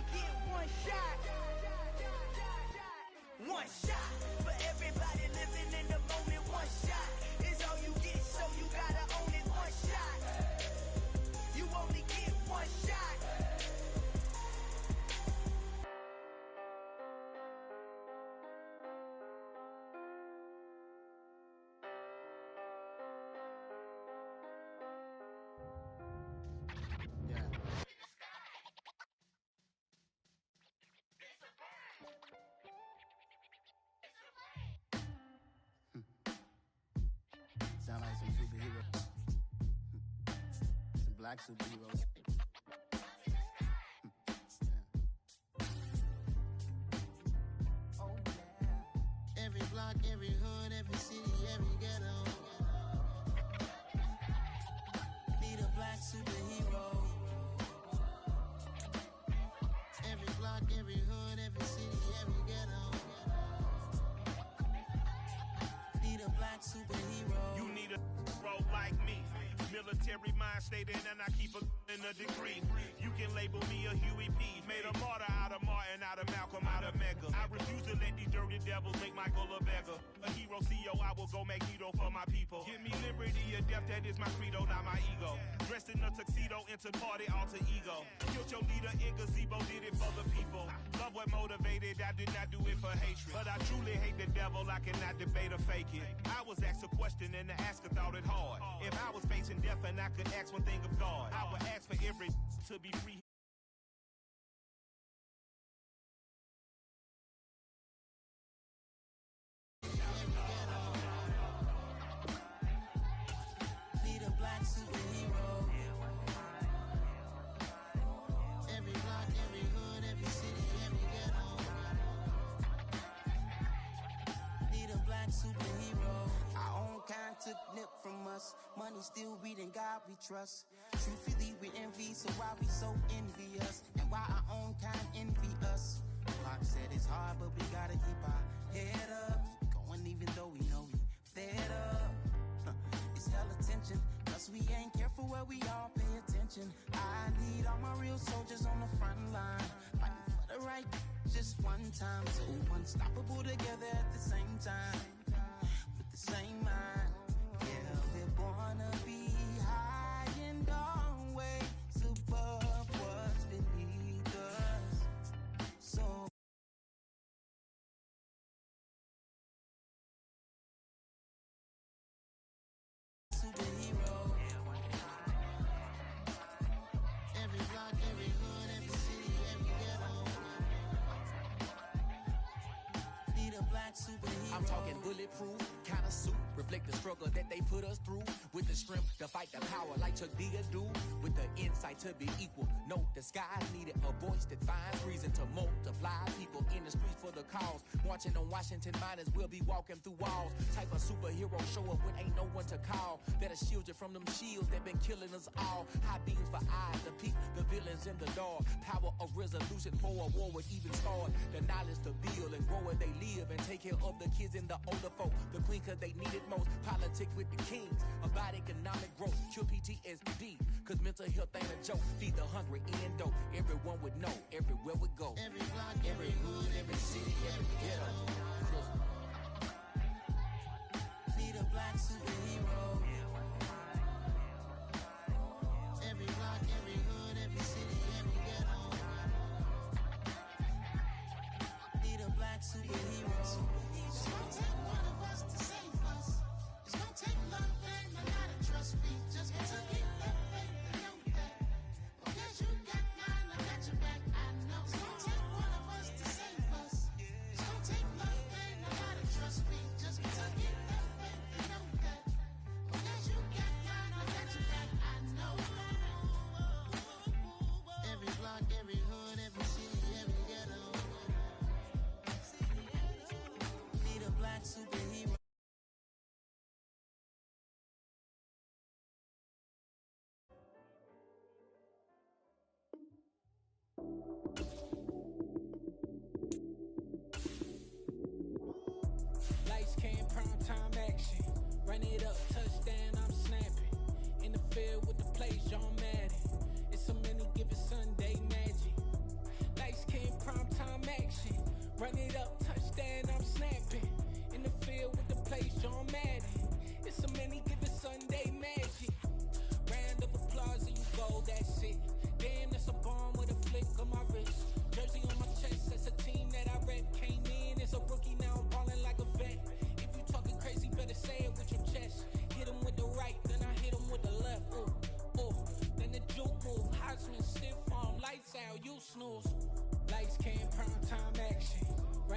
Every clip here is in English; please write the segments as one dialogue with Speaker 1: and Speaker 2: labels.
Speaker 1: only get one shot. One shot for everybody living in the moment. One shot is all you get, so you gotta own it. One shot. You only get one shot.
Speaker 2: Sound like some superheroes. Some black superheroes. Oh, yeah. Every block, every hood, every city, every ghetto. Need a black superhero. Every block, every hood, every city, every ghetto. Need a black superhero.
Speaker 3: You need a role like me. Military mind stated, and I keep a in a degree. You can label me a Huey P. Made a martyr out of Martin, out of Malcolm, out of Mega. I refuse to let these dirty devils make Michael a beggar. A hero CEO, I will go Magneto for my people. Give me liberty or death, that is my credo, not my ego. Dressed in a tuxedo, into party, alter ego. Killed your leader in gazebo, did it for the people. Love what motivated, I did not do it for hatred. But I truly hate the devil, I cannot debate or fake it. I was asked a question and the asker thought it hard. If I was facing death and I could ask one thing of God, I would ask for every to be free.
Speaker 2: Need a black superhero. Every block, every hood, every city, every ghetto. Need a black superhero. Our own kind took nip from us. Money still reading, God we trust. Truthfully we envy, so why we so envious? And why our own kind envy us? Pac said it's hard, but we gotta keep our head up. Going even though we know we fed up. It's hell attention, plus we ain't careful where we all pay attention. I need all my real soldiers on the front line, fighting for the right just one time. So unstoppable together at the same time, with the same mind. Yeah, we're born to be high and always above what's beneath us. So superhero. Every block, every hood, every city, every ghetto. Need a black superhero.
Speaker 4: I'm talking bulletproof, kind of suit, reflect the struggle that they put us through. With the strength to fight the power like Chuck D do. With the insight to be equal. No, the skies needed a voice that finds reason to multiply. People in the streets for the cause. Marching on Washington miners will be walking through walls. Type of superhero show up when ain't no one to call. That'll shield you from them shields that been killing us all. High beams for eyes to peep the villains in the dark. Power of resolution for a war would even start. The knowledge to build and grow where they live and take care of the kids and the older folk. The queen cause they need it most. Politic with the kings. About economic growth. Cure PTSD. Cause mental health ain't a joke. Feed the hungry and dope. Everyone would know. Everywhere we go.
Speaker 2: Every block, every hood, every city, every ghetto. Need a black superhero. Every block, every hood, every city, every ghetto. Need a black superhero. It's gonna take one of us to save us. It's gonna take love and a lot of trust. We just got to get that faith and know that. Because you got mine, I got your back, I know. It's gonna take one of us to save us. It's gonna take love and a lot of trust. We just got to get that faith and know that. Because you got mine, I got your back, I know. Every block, every hood, every city, every ghetto. Need a black superhero.
Speaker 5: Lights came, prime time action. Run it up, touchdown, I'm snapping. In the field with the plays, John Madden. It's so many given Sunday magic. Lights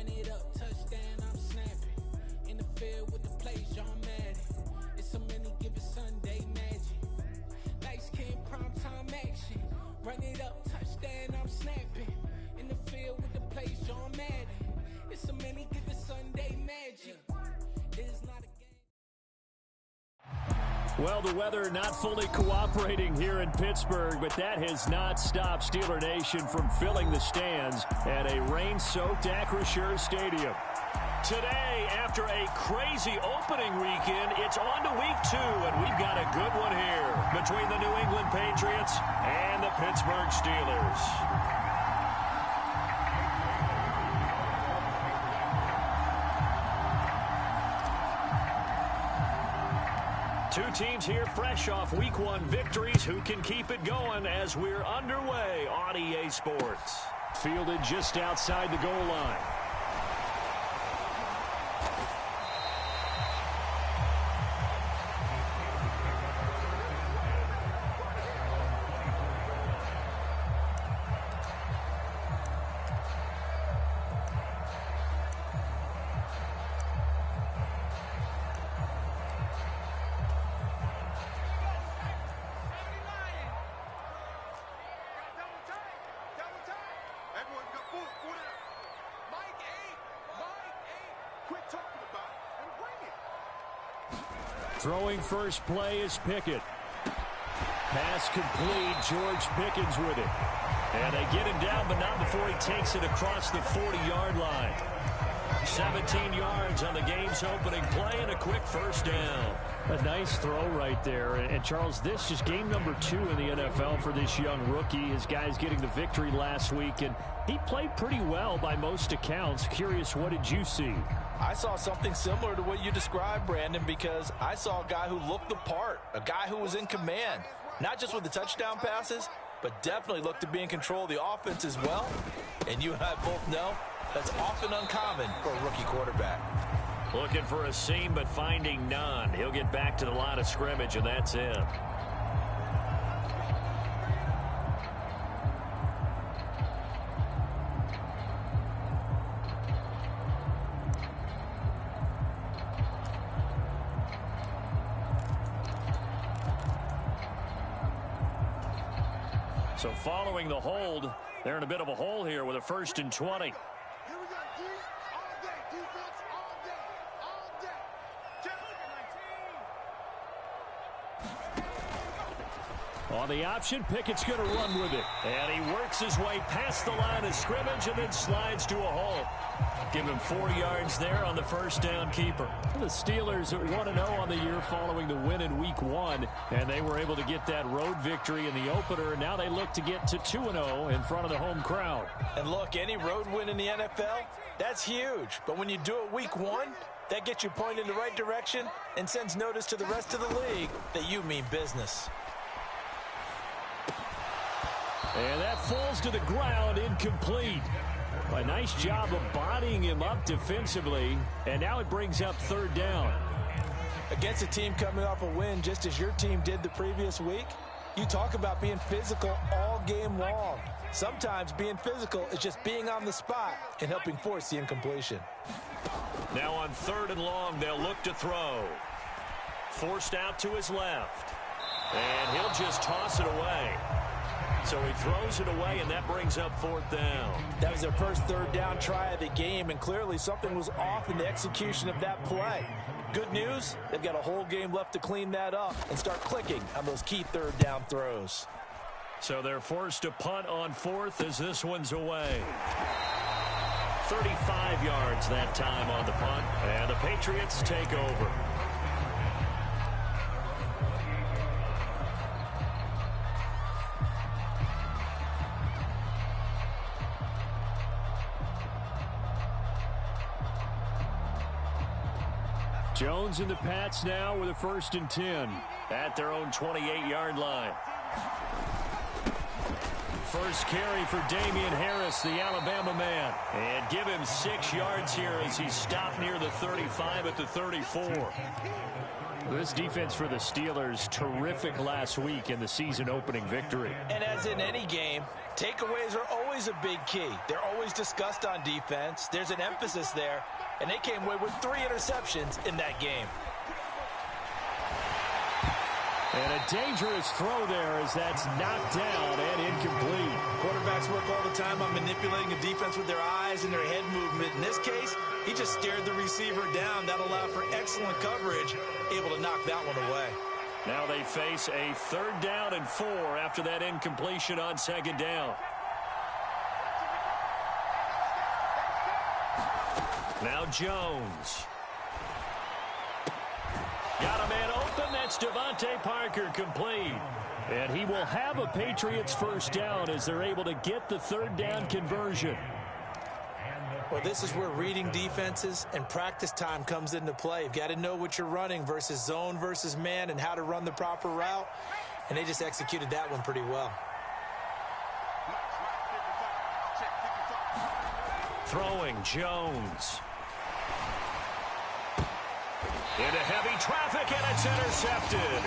Speaker 5: Run it up, touchdown, I'm snapping. In the field with the plays, John Madden. It's so many, give it Sunday magic. Lights, King, primetime action. Run it up, touchdown, I'm snapping. In the field with the plays, John Madden. It's so many, give it Sunday magic. It is not a game.
Speaker 6: Well, the weather not fully cooperating here in Pittsburgh, but that has not stopped Steeler Nation from filling the stands at a rain-soaked Acrisure Stadium. Today, after a crazy opening weekend, it's on to week 2, and we've got a good one here between the New England Patriots and the Pittsburgh Steelers. Two teams here fresh off week 1 victories. Who can keep it going as we're underway on EA Sports? Fielded just outside the goal line. Throwing first play is Pickett. Pass complete. George Pickens with it. And they get him down, but not before he takes it across the 40-yard line. 17 yards on the game's opening play and a quick first down. A nice throw right there. And Charles, this is game number 2 in the NFL for this young rookie. His guys getting the victory last week, and he played pretty well by most accounts. Curious, what did you see?
Speaker 7: I saw something similar to what you described, Brandon, because I saw a guy who looked the part, a guy who was in command, not just with the touchdown passes, but definitely looked to be in control of the offense as well. And you and I both know that's often uncommon for a rookie quarterback.
Speaker 6: Looking for a seam, but finding none. He'll get back to the line of scrimmage, and that's it. So following the hold, they're in a bit of a hole here with a 1st and 20. On the option, Pickett's going to run with it. And he works his way past the line of scrimmage and then slides to a hole. Give him 4 yards there on the first down keeper. The Steelers are 1-0 on the year following the win in week 1. And they were able to get that road victory in the opener. And now they look to get to 2-0 in front of the home crowd.
Speaker 7: And look, any road win in the NFL, that's huge. But when you do it week 1, that gets you pointed in the right direction and sends notice to the rest of the league that you mean business.
Speaker 6: And that falls to the ground, incomplete. A nice job of bodying him up defensively. And now it brings up 3rd down.
Speaker 7: Against a team coming off a win just as your team did the previous week, you talk about being physical all game long. Sometimes being physical is just being on the spot and helping force the incompletion.
Speaker 6: Now on 3rd and long, they'll look to throw. Forced out to his left. And he'll just toss it away. So he throws it away, and that brings up 4th down.
Speaker 7: That was their first 3rd down try of the game, and clearly something was off in the execution of that play. Good news, they've got a whole game left to clean that up and start clicking on those key 3rd down throws.
Speaker 6: So they're forced to punt on 4th as this one's away. 35 yards that time on the punt, and the Patriots take over. Jones and the Pats now with a 1st and 10 at their own 28-yard line. First carry for Damian Harris, the Alabama man. And give him 6 yards here as he stopped near the 35 at the 34. This defense for the Steelers, terrific last week in the season-opening victory.
Speaker 7: And as in any game, takeaways are always a big key. They're always discussed on defense. There's an emphasis there, and they came away with 3 interceptions in that game.
Speaker 6: And a dangerous throw there as that's knocked down and incomplete.
Speaker 7: Quarterbacks work all the time on manipulating a defense with their eyes and their head movement. In this case, he just stared the receiver down. That allowed for excellent coverage, able to knock that one away.
Speaker 6: Now they face a 3rd down and 4 after that incompletion on 2nd down. Now Jones. Got a man open. That's Devontae Parker, complete. And he will have a Patriots first down as they're able to get the 3rd down conversion.
Speaker 7: Well, this is where reading defenses and practice time comes into play. You've got to know what you're running versus zone versus man and how to run the proper route. And they just executed that one pretty well.
Speaker 6: Throwing Jones. Into heavy traffic, and it's intercepted.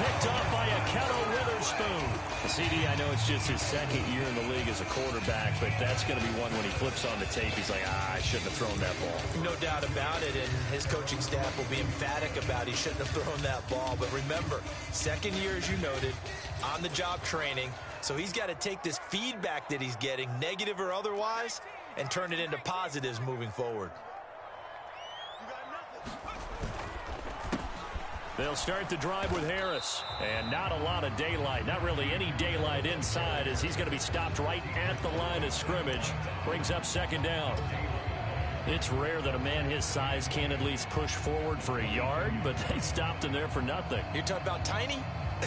Speaker 6: Picked off by Akello Witherspoon. CD, I know it's just his 2nd year in the league as a quarterback, but that's going to be one when he flips on the tape. He's like, I shouldn't have thrown that ball.
Speaker 7: No doubt about it, and his coaching staff will be emphatic about he shouldn't have thrown that ball. But remember, 2nd year, as you noted, on-the-job training, so he's got to take this feedback that he's getting, negative or otherwise, and turn it into positives moving forward.
Speaker 6: They'll start the drive with Harris. And not a lot of daylight. Not really any daylight inside as he's going to be stopped right at the line of scrimmage. Brings up 2nd down. It's rare that a man his size can at least push forward for a yard, but they stopped him there for nothing.
Speaker 7: You're talking about Tiny?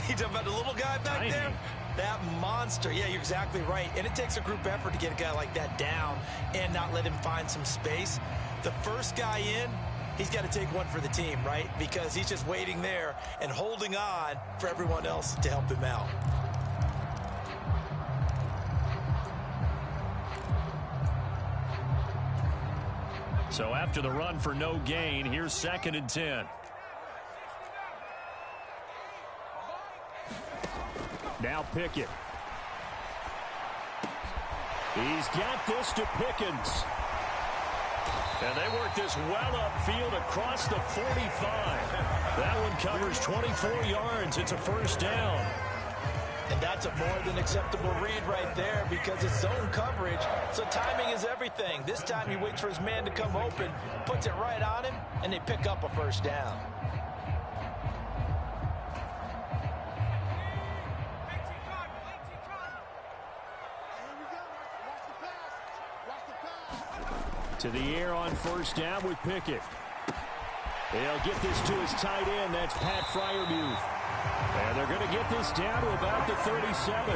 Speaker 7: You're talking about the little guy back
Speaker 6: Tiny.
Speaker 7: there? That monster. Yeah, you're exactly right. And it takes a group effort to get a guy like that down and not let him find some space. The first guy in, he's got to take one for the team, right? Because he's just waiting there and holding on for everyone else to help him out.
Speaker 6: So after the run for no gain, here's 2nd and 10. Now Pickett. He's got this to Pickens. And they work this well upfield across the 45. That one covers 24 yards. It's a first down.
Speaker 7: And that's a more than acceptable read right there because it's zone coverage, so timing is everything. This time he waits for his man to come open, puts it right on him, and they pick up a first down.
Speaker 6: To the air on first down with Pickett. They'll get this to his tight end. That's Pat Freiermuth. And they're going to get this down to about the 37.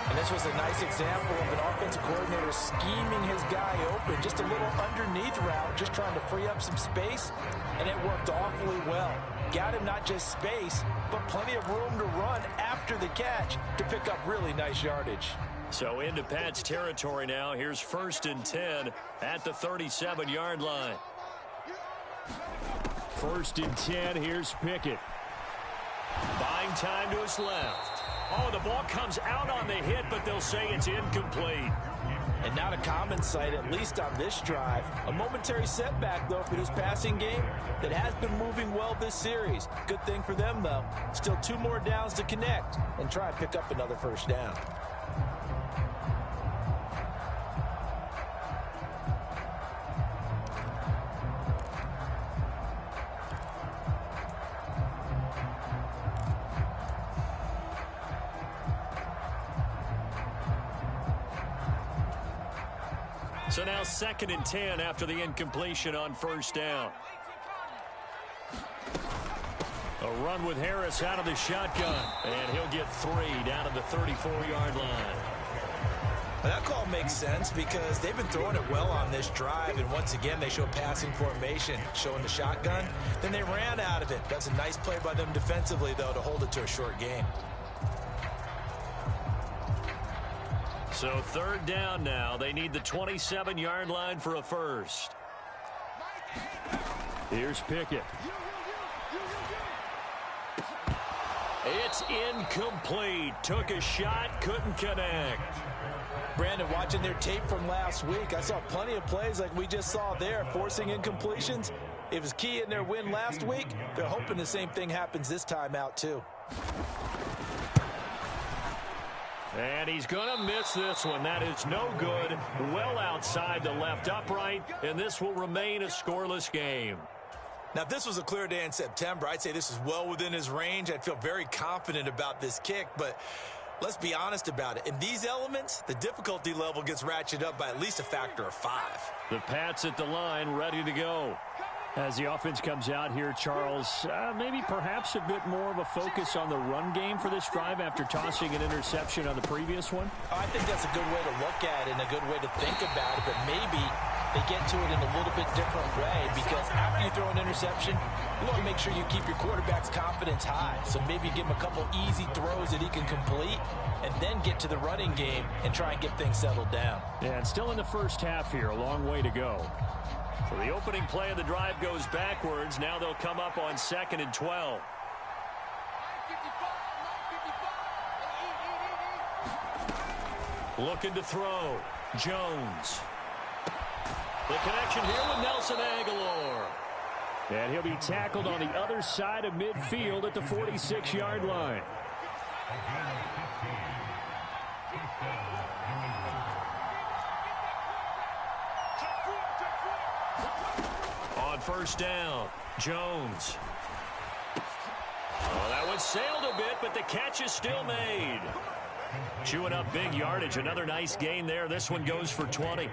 Speaker 7: And this was a nice example of an offensive coordinator scheming his guy open. Just a little underneath route, just trying to free up some space. And it worked awfully well. Got him not just space, but plenty of room to run after the catch to pick up really nice yardage.
Speaker 6: So into Pat's territory now. Here's 1st and 10 at the 37-yard line. 1st and 10. Here's Pickett. Buying time to his left. Oh, the ball comes out on the hit, but they'll say it's incomplete.
Speaker 7: And not a common sight, at least on this drive. A momentary setback, though, for this passing game that has been moving well this series. Good thing for them, though. Still 2 more downs to connect and try and pick up another first down.
Speaker 6: So now 2nd and 10 after the incompletion on first down. A run with Harris out of the shotgun. And he'll get 3 down to the 34-yard line.
Speaker 7: That call makes sense because they've been throwing it well on this drive. And once again, they show passing formation, showing the shotgun. Then they ran out of it. That's a nice play by them defensively, though, to hold it to a short gain.
Speaker 6: So third down now. They need the 27-yard line for a first. Here's Pickett. It's incomplete. Took a shot, couldn't connect.
Speaker 7: Brandon, watching their tape from last week, I saw plenty of plays like we just saw there, forcing incompletions. It was key in their win last week. They're hoping the same thing happens this time out, too.
Speaker 6: And he's going to miss this one. That is no good. Well outside the left upright, and this will remain a scoreless game.
Speaker 7: Now, if this was a clear day in September, I'd say this is well within his range. I'd feel very confident about this kick, but let's be honest about it. In these elements, the difficulty level gets ratcheted up by at least a factor of 5.
Speaker 6: The Pats at the line, ready to go. As the offense comes out here, Charles, maybe perhaps a bit more of a focus on the run game for this drive after tossing an interception on the previous one?
Speaker 7: I think that's a good way to look at it and a good way to think about it, but maybe they get to it in a little bit different way, because after you throw an interception, you want to make sure you keep your quarterback's confidence high. So maybe give him a couple easy throws that he can complete and then get to the running game and try and get things settled down.
Speaker 6: Yeah, and still in the first half here, a long way to go. So the opening play of the drive goes backwards. Now they'll come up on 2nd and 12. Looking to throw. Jones. The connection here with Nelson Aguilar. And he'll be tackled on the other side of midfield at the 46-yard line. On first down, Jones. Oh, that one sailed a bit, but the catch is still made. Chewing up big yardage. Another nice gain there. This one goes for 20.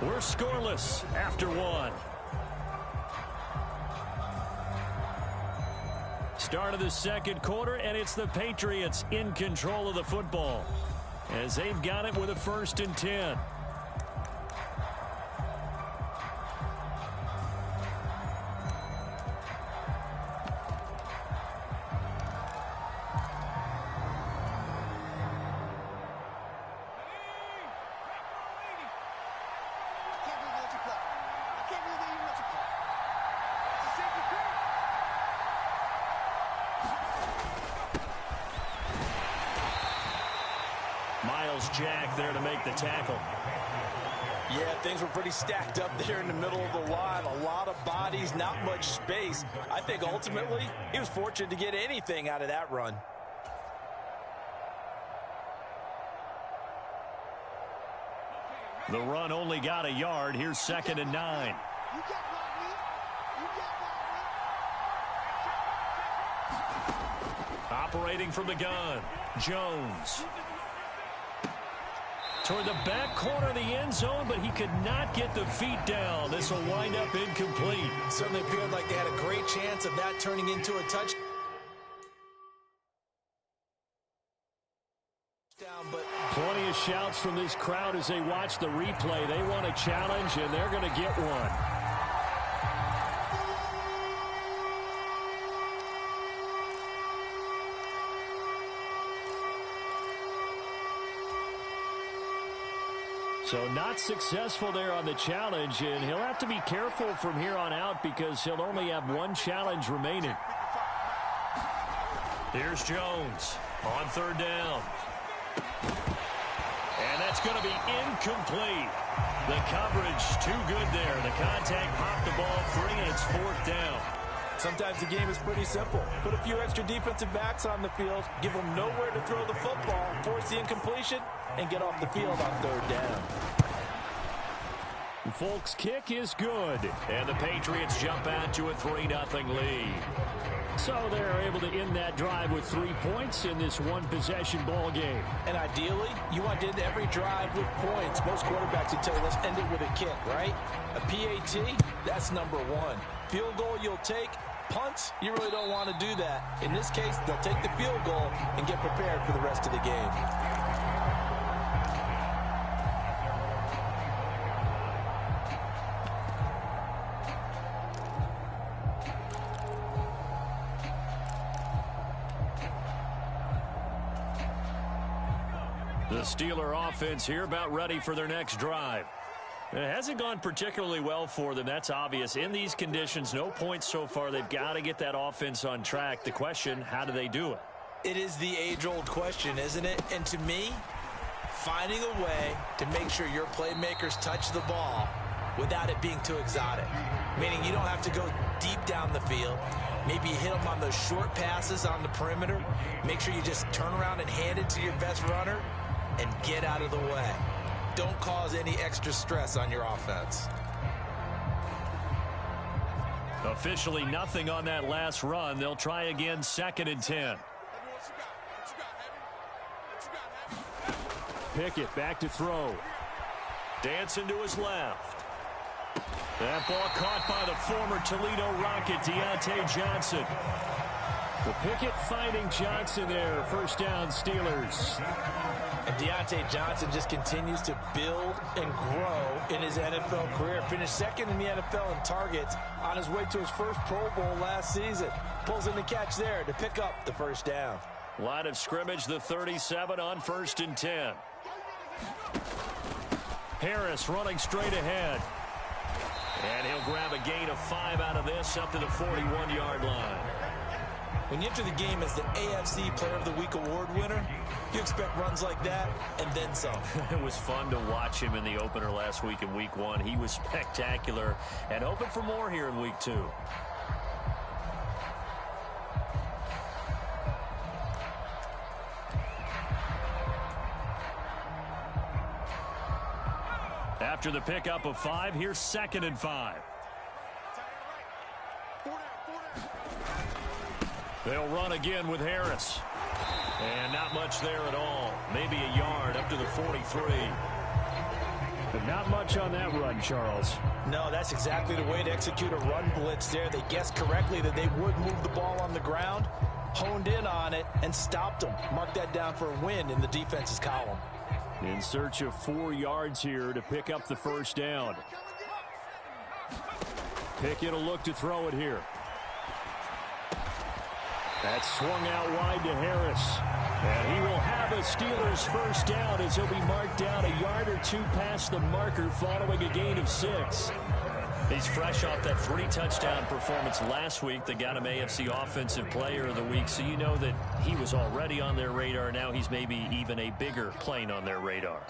Speaker 6: We're scoreless after one. Start of the second quarter, and it's the Patriots in control of the football as they've got it with a 1st and 10. Jack there to make the tackle.
Speaker 7: Yeah, things were pretty stacked up there in the middle of the line. A lot of bodies, not much space. I think ultimately he was fortunate to get anything out of that run.
Speaker 6: The run only got a yard. Here's 2nd and 9. Operating from the gun, Jones. Toward the back corner of the end zone, but he could not get the feet down. This will wind up incomplete.
Speaker 7: Certainly appeared like they had a great chance of that turning into a touchdown. But
Speaker 6: plenty of shouts from this crowd as they watch the replay. They want a challenge, and they're going to get one. So not successful there on the challenge, and he'll have to be careful from here on out because he'll only have one challenge remaining. Here's Jones on 3rd down. And that's going to be incomplete. The coverage too good there. The contact popped the ball free, and it's 4th down.
Speaker 7: Sometimes the game is pretty simple. Put a few extra defensive backs on the field, give them nowhere to throw the football, force the incompletion, and get off the field on 3rd down.
Speaker 6: Folks' kick is good, and the Patriots jump out to a 3-0 lead. So they're able to end that drive with 3 points in this one-possession ball game.
Speaker 7: And ideally, you want to end every drive with points. Most quarterbacks would tell you, let's end it with a kick, right? A PAT, that's number 1. Field goal you'll take. Punts, you really don't want to do that. In this case, they'll take the field goal and get prepared for the rest of the game.
Speaker 6: The Steeler offense here about ready for their next drive. It hasn't gone particularly well for them. That's obvious. In these conditions, no points so far. They've got to get that offense on track. The question, how do they do it?
Speaker 7: It is the age-old question, isn't it? And to me, finding a way to make sure your playmakers touch the ball without it being too exotic. Meaning you don't have to go deep down the field. Maybe you hit them on those short passes on the perimeter. Make sure you just turn around and hand it to your best runner and get out of the way. Don't cause any extra stress on your offense.
Speaker 6: Officially nothing on that last run. They'll try again, 2nd and 10. Pickett back to throw. Dancing to his left. That ball caught by the former Toledo Rocket, Deontay Johnson. The Pickett finding Johnson there. First down, Steelers.
Speaker 7: And Deontay Johnson just continues to build and grow in his NFL career. Finished 2nd in the NFL in targets on his way to his first Pro Bowl last season. Pulls in the catch there to pick up the first down.
Speaker 6: Line of scrimmage, the 37 on 1st and 10. Harris running straight ahead. And he'll grab a gain of 5 out of this up to the 41-yard line.
Speaker 7: When you enter the game as the AFC Player of the Week award winner, you expect runs like that and then some.
Speaker 6: It was fun to watch him in the opener last week in Week 1. He was spectacular and hoping for more here in Week 2. After the pickup of 5, here's 2nd and 5. They'll run again with Harris. And not much there at all. Maybe a yard up to the 43. But not much on that run, Charles.
Speaker 7: No, that's exactly the way to execute a run blitz there. They guessed correctly that they would move the ball on the ground, honed in on it, and stopped them. Mark that down for a win in the defense's column.
Speaker 6: In search of 4 yards here to pick up the first down. Pickett will look to throw it here. That's swung out wide to Harris. And he will have a Steelers first down as he'll be marked down a yard or 2 past the marker following a gain of 6. He's fresh off that 3-touchdown performance last week that got him AFC Offensive Player of the Week, so you know that he was already on their radar. Now he's maybe even a bigger plane on their radar.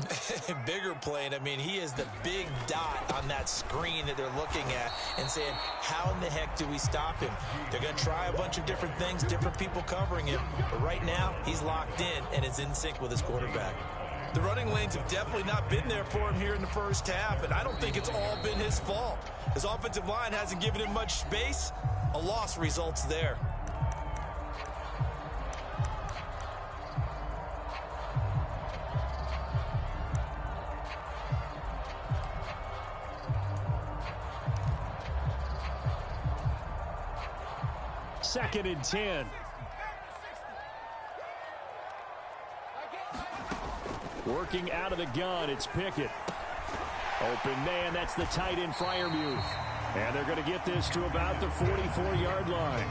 Speaker 7: Bigger plane. I mean, he is the big dot on that screen that they're looking at and saying, how in the heck do we stop him? They're going to try a bunch of different things, different people covering him, but right now he's locked in and is in sync with his quarterback. The running lanes have definitely not been there for him here in the first half, and I don't think it's all been his fault. His offensive line hasn't given him much space. A loss results there.
Speaker 6: Second and 10. Working out of the gun, it's Pickett. Open man, that's the tight end Freiermuth. And they're going to get this to about the 44-yard line.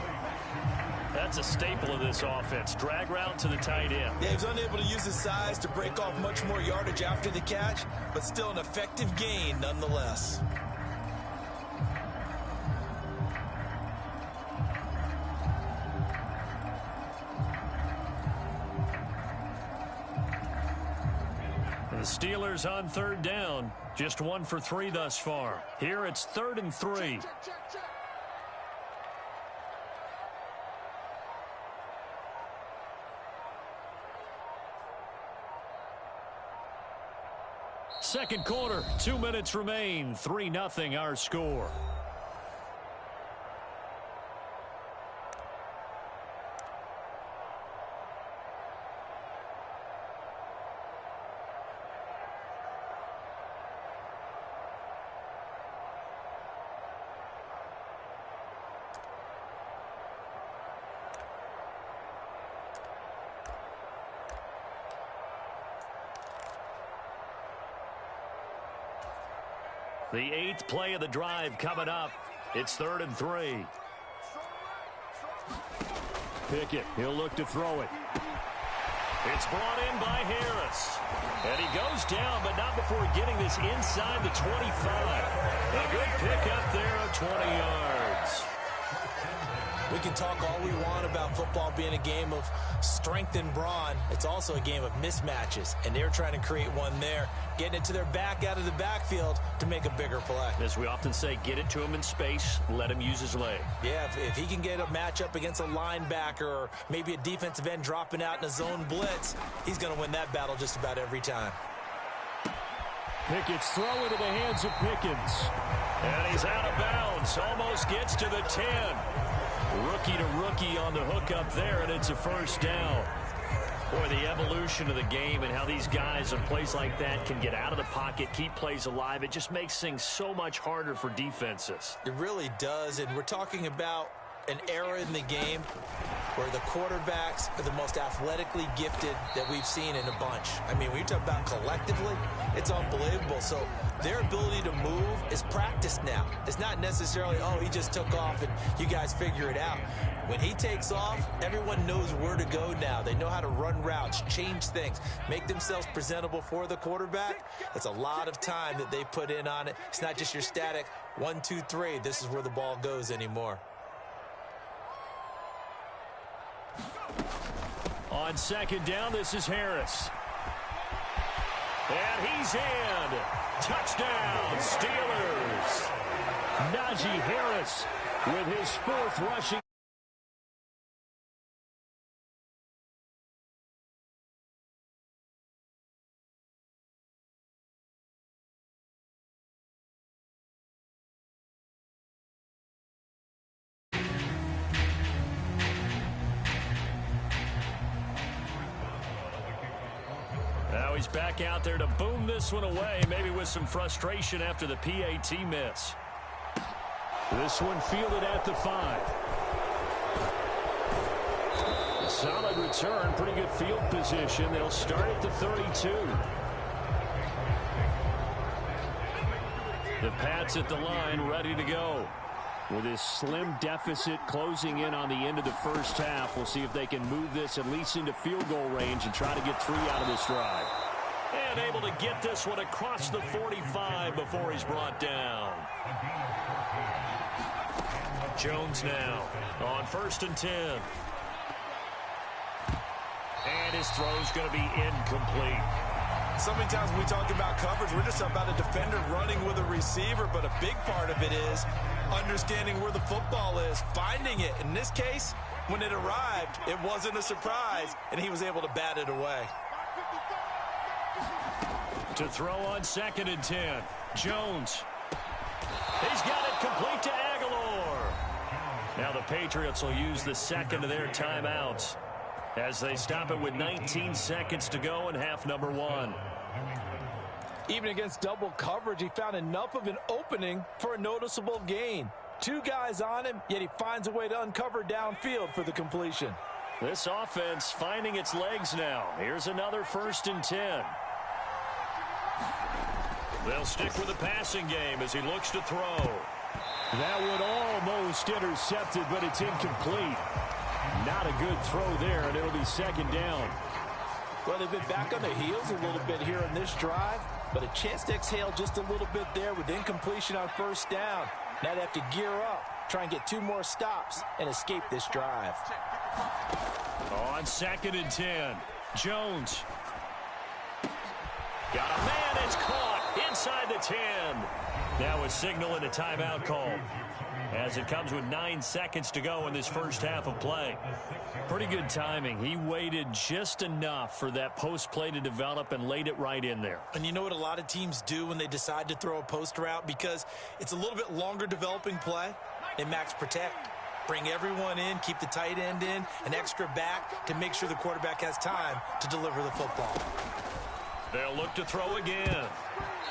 Speaker 6: That's a staple of this offense. Drag route to the tight end.
Speaker 7: Yeah, he's unable to use his size to break off much more yardage after the catch, but still an effective gain nonetheless.
Speaker 6: The Steelers on 3rd down. Just 1 for 3 thus far. Here it's 3rd and 3. Second quarter, 2 minutes remain. 3-0 our score. The 8th play of the drive coming up. It's 3rd and 3. Pickett, he'll look to throw it. It's brought in by Harris. And he goes down, but not before getting this inside the 25. A good pickup there of 20 yards.
Speaker 7: We can talk all we want about football being a game of strength and brawn. It's also a game of mismatches, and they're trying to create one there, getting it to their back out of the backfield to make a bigger play.
Speaker 6: As we often say, get it to him in space, let him use his leg.
Speaker 7: Yeah, if he can get a matchup against a linebacker or maybe a defensive end dropping out in a zone blitz, he's going to win that battle just about every time.
Speaker 6: Pickett's throw into the hands of Pickens. And he's out of bounds, almost gets to the 10. Rookie to rookie on the hook up there, and it's a first down. Boy, the evolution of the game and how these guys in plays like that can get out of the pocket, keep plays alive, it just makes things so much harder for defenses.
Speaker 7: It really does, and we're talking about an era in the game where the quarterbacks are the most athletically gifted that we've seen in a bunch. I mean, when you talk about collectively, it's unbelievable. So their ability to move is practiced now. It's not necessarily, oh, he just took off and you guys figure it out. When he takes off, everyone knows where to go now. They know how to run routes, change things, make themselves presentable for the quarterback. It's a lot of time that they put in on it. It's not just your static 1, 2, 3. This is where the ball goes anymore.
Speaker 6: On second down, this is Harris. And he's in. Touchdown, Steelers. Najee Harris with his 4th rushing. Now he's back out there to boom this one away, maybe with some frustration after the PAT miss. This one fielded at the 5. Solid return, pretty good field position. They'll start at the 32. The Pats at the line, ready to go. With his slim deficit closing in on the end of the first half, we'll see if they can move this at least into field goal range and try to get 3 out of this drive. And able to get this one across the 45 before he's brought down. Jones now on 1st and 10. And his throw's going to be incomplete.
Speaker 7: So many times when we talk about coverage, we're just about a defender running with a receiver, but a big part of it is understanding where the football is, finding it. In this case, when it arrived, it wasn't a surprise, and he was able to bat it away.
Speaker 6: To throw on 2nd and 10. Jones. He's got it complete to Aguilar. Now the Patriots will use the second of their timeouts as they stop it with 19 seconds to go in half number 1.
Speaker 7: Even against double coverage, he found enough of an opening for a noticeable gain. 2 guys on him, yet he finds a way to uncover downfield for the completion.
Speaker 6: This offense finding its legs now. Here's another 1st and 10. They'll stick with the passing game as he looks to throw. That would almost intercept it, but it's incomplete. Not a good throw there, and it'll be 2nd down.
Speaker 7: Well, they've been back on their heels a little bit here on this drive, but a chance to exhale just a little bit there with incompletion on 1st down. Now they have to gear up, try and get 2 more stops, and escape this drive.
Speaker 6: On 2nd and 10, Jones. Got a man, it's caught inside the 10. Now a signal and a timeout call as it comes with 9 seconds to go in this first half of play. Pretty good timing. He waited just enough for that post play to develop and laid it right in there.
Speaker 7: And you know what a lot of teams do when they decide to throw a post route? Because it's a little bit longer developing play. They max protect. Bring everyone in, keep the tight end in, an extra back to make sure the quarterback has time to deliver the football.
Speaker 6: They'll look to throw again.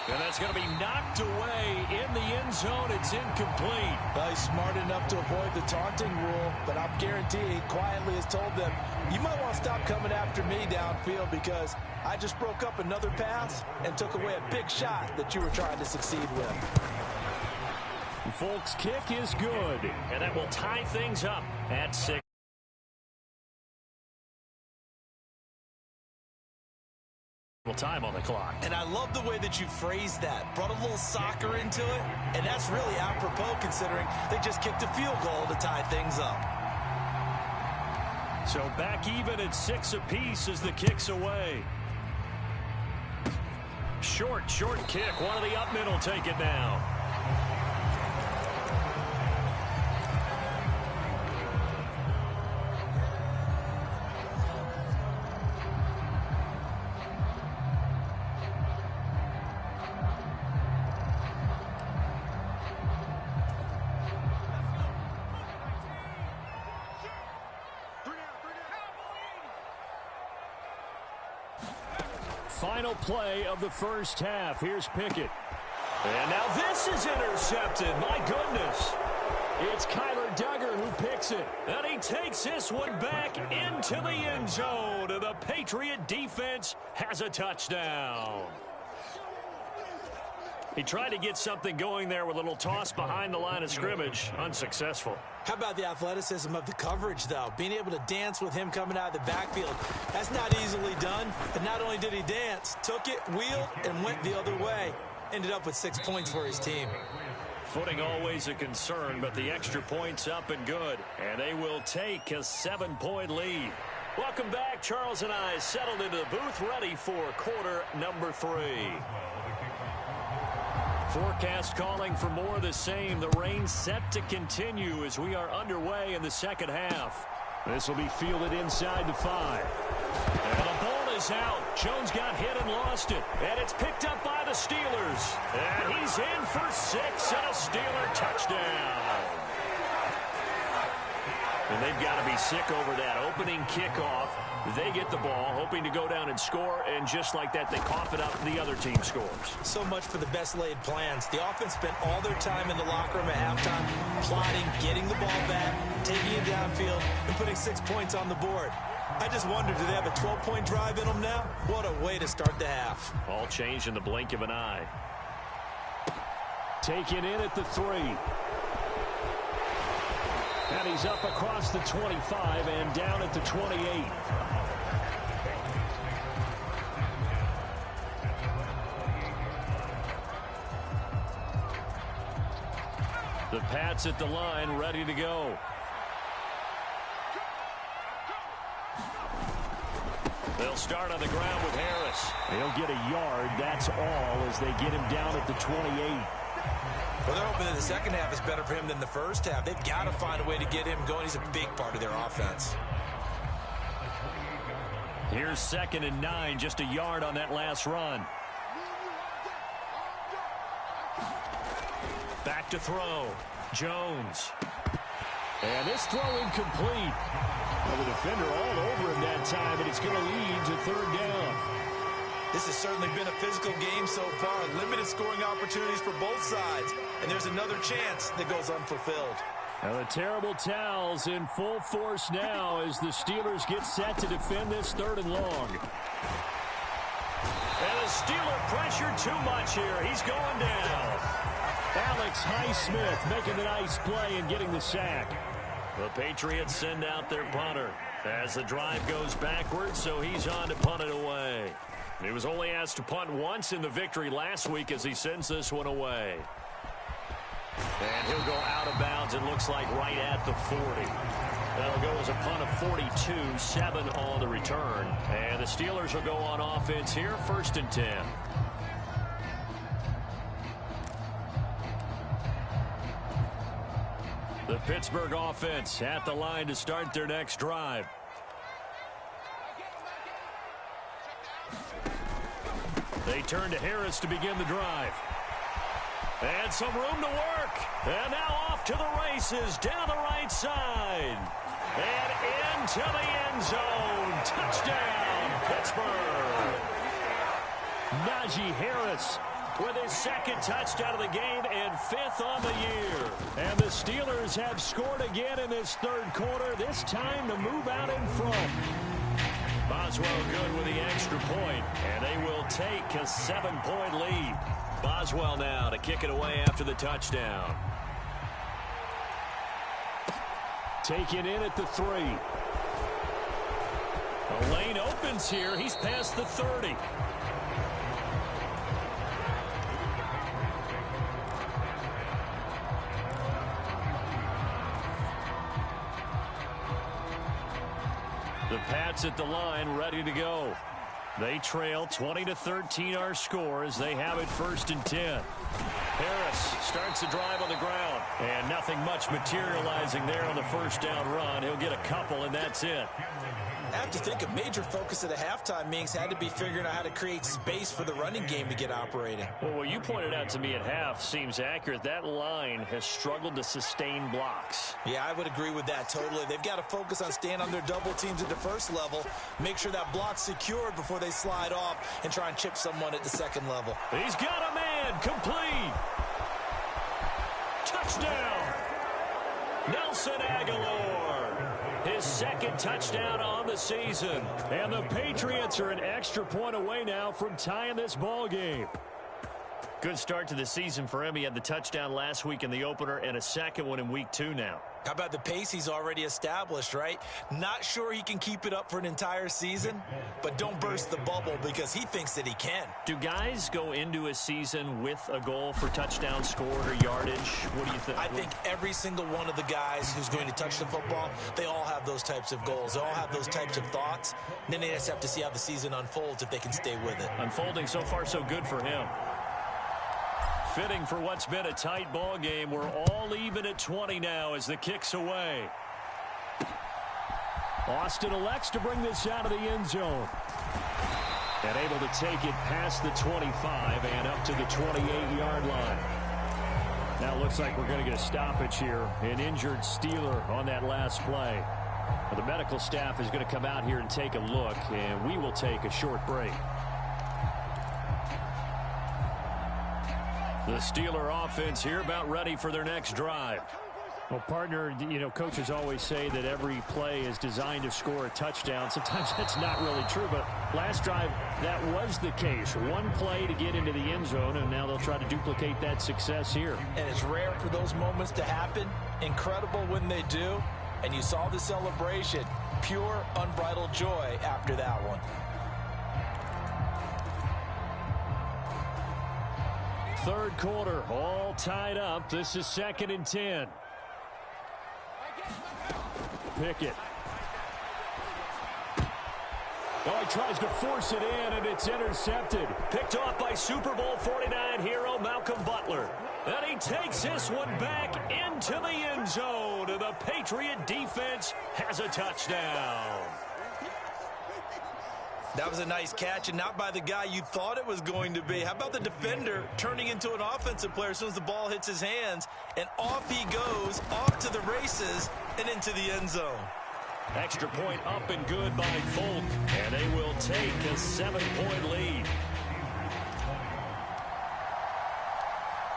Speaker 6: And that's going to be knocked away in the end zone. It's incomplete.
Speaker 7: Well, he's smart enough to avoid the taunting rule, but I'm guaranteeing he quietly has told them, you might want to stop coming after me downfield because I just broke up another pass and took away a big shot that you were trying to succeed with.
Speaker 6: Folks, kick is good, and that will tie things up at 6. valuable time on the clock.
Speaker 7: And I love the way that you phrased that. Brought a little soccer into it, and that's really apropos considering they just kicked a field goal to tie things up.
Speaker 6: So back even at 6 apiece as the kick's away. Short kick. One of the up men will take it now. Final play of the first half. Here's Pickett. And now this is intercepted. My goodness. It's Kyler Duggar who picks it. And he takes this one back into the end zone. And the Patriot defense has a touchdown. He tried to get something going there with a little toss behind the line of scrimmage. Unsuccessful.
Speaker 7: How about the athleticism of the coverage, though? Being able to dance with him coming out of the backfield. That's not easily done. And not only did he dance, took it, wheeled, and went the other way. Ended up with 6 points for his team.
Speaker 6: Footing always a concern, but the extra point's up and good. And they will take a 7-point lead. Welcome back. Charles and I settled into the booth ready for quarter number 3. Forecast calling for more of the same. The rain set to continue as we are underway in the second half. This will be fielded inside the 5. And the ball is out. Jones got hit and lost it. And it's picked up by the Steelers. And he's in for 6 and a Steeler touchdown. And they've got to be sick over that opening kickoff. They get the ball, hoping to go down and score, and just like that, they cough it up, the other team scores.
Speaker 7: So much for the best laid plans. The offense spent all their time in the locker room at halftime, plotting, getting the ball back, taking it downfield, and putting 6 points on the board. I just wonder, do they have a 12-point drive in them now? What a way to start the half.
Speaker 6: All changed in the blink of an eye. Taken in at the 3. And he's up across the 25 and down at the 28. The Pats at the line, ready to go. They'll start on the ground with Harris. He'll get a yard, that's all, as they get him down at the 28.
Speaker 7: Well, they're hoping that the second half is better for him than the first half. They've got to find a way to get him going. He's a big part of their offense.
Speaker 6: Here's 2nd and 9, just a yard on that last run. Back to throw. Jones. And this throw incomplete. Well, the defender all over him that time, and it's going to lead to 3rd down.
Speaker 7: This has certainly been a physical game so far. Limited scoring opportunities for both sides. And there's another chance that goes unfulfilled.
Speaker 6: Now the terrible towels in full force now as the Steelers get set to defend this 3rd and long. And the Steeler pressure too much here. He's going down. Alex Highsmith making the nice play and getting the sack. The Patriots send out their punter as the drive goes backwards, so he's on to punt it away. He was only asked to punt once in the victory last week as he sends this one away. And he'll go out of bounds, it looks like right at the 40. That'll go as a punt of 42, 7 on the return. And the Steelers will go on offense here, 1st and 10. The Pittsburgh offense at the line to start their next drive. They turn to Harris to begin the drive. And some room to work. And now off to the races down the right side. And into the end zone. Touchdown, Pittsburgh. Najee Harris with his 2nd touchdown of the game and 5th on the year. And the Steelers have scored again in this 3rd quarter, this time to move out in front. Boswell good with the extra point, and they will take a 7-point lead. Boswell now to kick it away after the touchdown. Taken in at the 3. The lane opens here. He's past the 30. The Pats at the line, ready to go. They trail 20-13 our score as they have it 1st and 10. Harris starts the drive on the ground, and nothing much materializing there on the first down run. He'll get a couple, and that's it.
Speaker 7: I have to think a major focus of the halftime meetings had to be figuring out how to create space for the running game to get operating.
Speaker 6: Well, what you pointed out to me at half seems accurate. That line has struggled to sustain blocks.
Speaker 7: Yeah, I would agree with that totally. They've got to focus on staying on their double teams at the first level, make sure that block's secured before they slide off and try and chip someone at the second level.
Speaker 6: He's got a man, complete. Touchdown, Nelson Aguilar. His second touchdown on the season. And the Patriots are an extra point away now from tying this ball game. Good start to the season for him. He had the touchdown last week in the opener and a second one in week 2 now.
Speaker 7: How about the pace he's already established, right? Not sure he can keep it up for an entire season, but don't burst the bubble because he thinks that he can.
Speaker 6: Do guys go into a season with a goal for touchdown scored or yardage? What do you think?
Speaker 7: I think every single one of the guys who's going to touch the football, they all have those types of goals. They all have those types of thoughts. And then they just have to see how the season unfolds if they can stay with it.
Speaker 6: Unfolding so far so good for him. Fitting for what's been a tight ball game. We're all even at 20 now as the kick's away. Austin elects to bring this out of the end zone. And able to take it past the 25 and up to the 28-yard line. Now it looks like we're going to get a stoppage here. An injured Steeler on that last play. Well, the medical staff is going to come out here and take a look, and we will take a short break. The Steeler offense here about ready for their next drive. Well, partner, you know, coaches always say that every play is designed to score a touchdown. Sometimes that's not really true, but last drive, that was the case. One play to get into the end zone, and now they'll try to duplicate that success here.
Speaker 7: And it's rare for those moments to happen. Incredible when they do. And you saw the celebration. Pure, unbridled joy after that one.
Speaker 6: Third quarter, all tied up. This is 2nd and 10. Pickett. Oh, he tries to force it in, and it's intercepted. Picked off by Super Bowl 49 hero Malcolm Butler. And he takes this one back into the end zone. And the Patriot defense has a touchdown.
Speaker 7: That was a nice catch, and not by the guy you thought it was going to be. How about the defender turning into an offensive player as soon as the ball hits his hands, and off he goes, off to the races, and into the end zone.
Speaker 6: Extra point up and good by Folk, and they will take a 7-point lead.